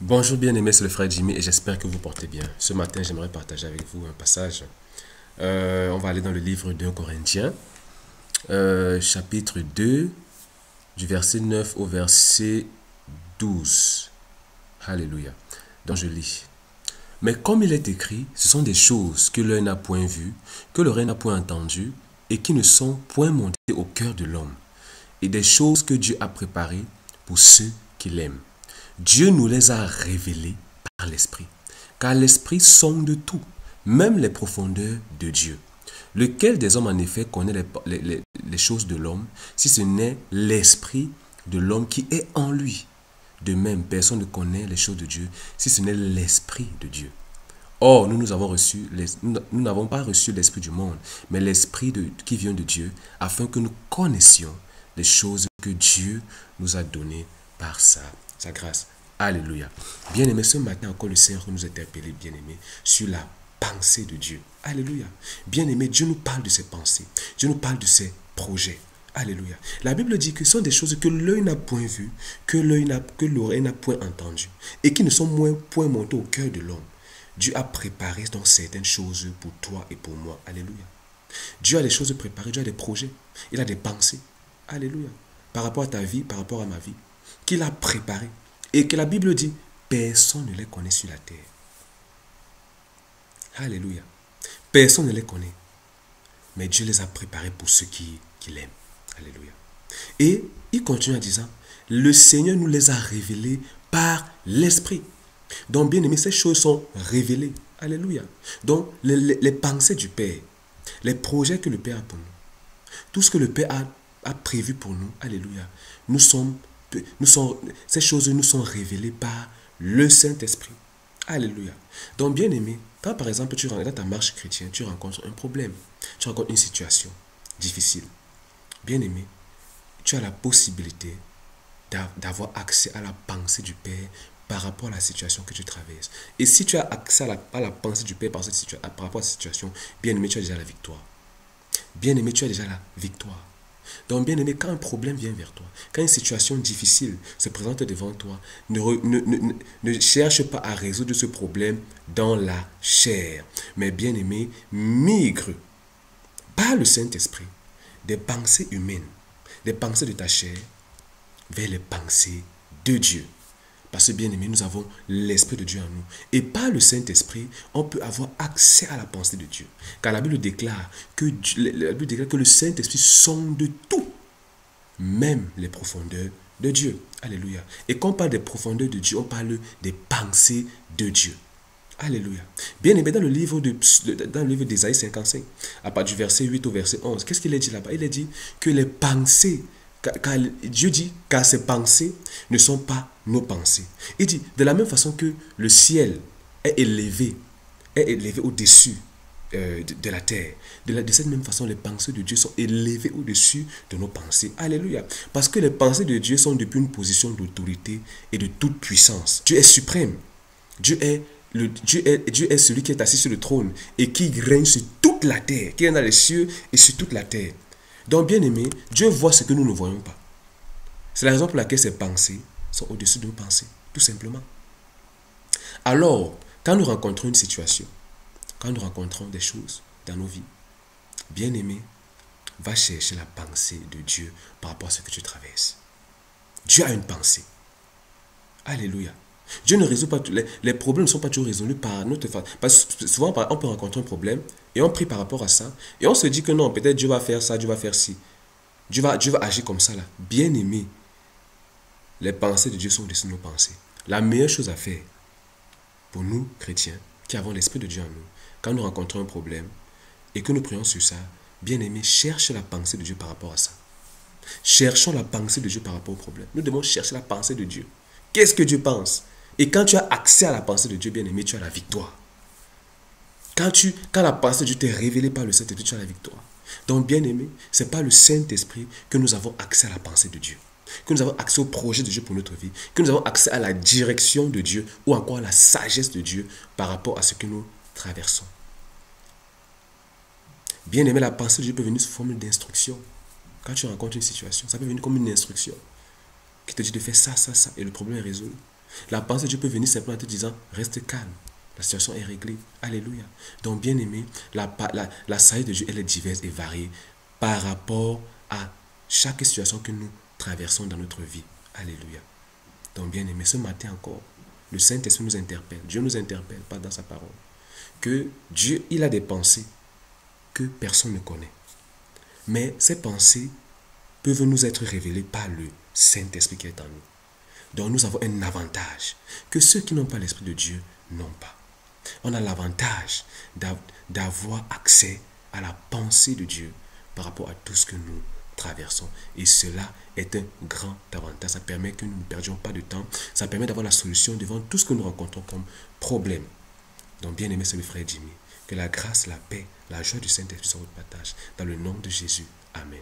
Bonjour bien-aimés, c'est le frère Jimmy et j'espère que vous portez bien. Ce matin, j'aimerais partager avec vous un passage. On va aller dans le livre de Corinthiens, chapitre 2, du verset 9 au verset 12. Alléluia. Donc je lis. Mais comme il est écrit, ce sont des choses que l'œil n'a point vues, que l'oreille n'a point entendues, et qui ne sont point montées au cœur de l'homme, et des choses que Dieu a préparées pour ceux qui l'aiment. Dieu nous les a révélées par l'Esprit, car l'Esprit sonde tout, même les profondeurs de Dieu. Lequel des hommes en effet connaît les choses de l'homme, si ce n'est l'Esprit de l'homme qui est en lui? De même, personne ne connaît les choses de Dieu, si ce n'est l'Esprit de Dieu. Or, nous n'avons pas reçu l'Esprit du monde, mais l'Esprit qui vient de Dieu, afin que nous connaissions les choses que Dieu nous a données par sa grâce. Alléluia. Bien-aimé, ce matin encore, le Seigneur nous interpelle, bien-aimé, sur la pensée de Dieu. Alléluia. Bien-aimé, Dieu nous parle de ses pensées. Dieu nous parle de ses projets. Alléluia. La Bible dit que ce sont des choses que l'œil n'a point vues, que l'oreille n'a point entendues, et qui ne sont point montées au cœur de l'homme. Dieu a préparé donc certaines choses pour toi et pour moi. Alléluia. Dieu a des choses préparées, Dieu a des projets, il a des pensées. Alléluia. Par rapport à ta vie, par rapport à ma vie, qu'il a préparé. Et que la Bible dit, personne ne les connaît sur la terre. Alléluia. Personne ne les connaît. Mais Dieu les a préparés pour ceux qui l'aiment. Alléluia. Et il continue en disant, le Seigneur nous les a révélés par l'Esprit. Donc, bien aimé, ces choses sont révélées. Alléluia. Donc, les pensées du Père, les projets que le Père a pour nous, tout ce que le Père a prévu pour nous, alléluia, ces choses nous sont révélées par le Saint-Esprit. Alléluia. Donc, bien aimé, quand par exemple tu rencontres dans ta marche chrétienne, tu rencontres un problème, tu rencontres une situation difficile, bien aimé, tu as la possibilité d'avoir accès à la pensée du Père par rapport à la situation que tu traverses. Et si tu as accès à la pensée du Père par rapport à cette situation, bien aimé, tu as déjà la victoire. Bien aimé, tu as déjà la victoire. Donc, bien aimé, quand un problème vient vers toi, quand une situation difficile se présente devant toi, ne cherche pas à résoudre ce problème dans la chair. Mais bien aimé, migre par le Saint-Esprit des pensées humaines, des pensées de ta chair, vers les pensées de Dieu. Parce que, bien aimé, nous avons l'Esprit de Dieu en nous. Et par le Saint-Esprit, on peut avoir accès à la pensée de Dieu. Car la Bible déclare que le Saint-Esprit sonde tout, même les profondeurs de Dieu. Alléluia. Et quand on parle des profondeurs de Dieu, on parle des pensées de Dieu. Alléluia. Bien aimé, dans le livre d'Ésaïe 55, à partir du verset 8 au verset 11, qu'est-ce qu'il est dit là-bas? Il est dit que les pensées, car Dieu dit, car ces pensées ne sont pas nos pensées. Il dit, de la même façon que le ciel est élevé au-dessus de la terre, de cette même façon, les pensées de Dieu sont élevées au-dessus de nos pensées. Alléluia. Parce que les pensées de Dieu sont depuis une position d'autorité et de toute puissance. Dieu est suprême. Dieu est celui qui est assis sur le trône et qui règne sur toute la terre, qui est dans les cieux et sur toute la terre. Donc, bien aimé, Dieu voit ce que nous ne voyons pas. C'est la raison pour laquelle ses pensées sont au-dessus de nos pensées, tout simplement. Alors, quand nous rencontrons une situation, quand nous rencontrons des choses dans nos vies, bien aimé, va chercher la pensée de Dieu par rapport à ce que tu traverses. Dieu a une pensée. Alléluia. Dieu ne résout pas les problèmes ne sont pas toujours résolus par notre façon. Parce que souvent, on peut rencontrer un problème et on prie par rapport à ça. Et on se dit que non, peut-être Dieu va faire ça, Dieu va faire ci. Dieu va agir comme ça là. Bien aimé, les pensées de Dieu sont au-dessus de nos pensées. La meilleure chose à faire pour nous, chrétiens, qui avons l'Esprit de Dieu en nous, quand nous rencontrons un problème et que nous prions sur ça, bien aimé, cherche la pensée de Dieu par rapport à ça. Cherchons la pensée de Dieu par rapport au problème. Nous devons chercher la pensée de Dieu. Qu'est-ce que Dieu pense? Et quand tu as accès à la pensée de Dieu, bien aimé, tu as la victoire. Quand la pensée de Dieu t'est révélée par le Saint-Esprit, tu as la victoire. Donc, bien aimé, ce n'est pas le Saint-Esprit que nous avons accès à la pensée de Dieu, que nous avons accès au projet de Dieu pour notre vie, que nous avons accès à la direction de Dieu ou encore à la sagesse de Dieu par rapport à ce que nous traversons. Bien aimé, la pensée de Dieu peut venir sous forme d'instruction. Quand tu rencontres une situation, ça peut venir comme une instruction qui te dit de faire ça, ça, ça, et le problème est résolu. La pensée de Dieu peut venir simplement en te disant, reste calme. La situation est réglée. Alléluia. Donc, bien aimé, la sagesse de Dieu, elle est diverse et variée par rapport à chaque situation que nous traversons dans notre vie. Alléluia. Donc, bien aimé, ce matin encore, le Saint-Esprit nous interpelle. Dieu nous interpelle, pas dans sa parole. Que Dieu, il a des pensées que personne ne connaît. Mais ces pensées peuvent nous être révélées par le Saint-Esprit qui est en nous. Donc nous avons un avantage que ceux qui n'ont pas l'Esprit de Dieu n'ont pas. On a l'avantage d'avoir accès à la pensée de Dieu par rapport à tout ce que nous traversons. Et cela est un grand avantage. Ça permet que nous ne perdions pas de temps. Ça permet d'avoir la solution devant tout ce que nous rencontrons comme problème. Donc bien aimé, c'est le frère Jimmy. Que la grâce, la paix, la joie du Saint-Esprit soit votre partage. Dans le nom de Jésus. Amen.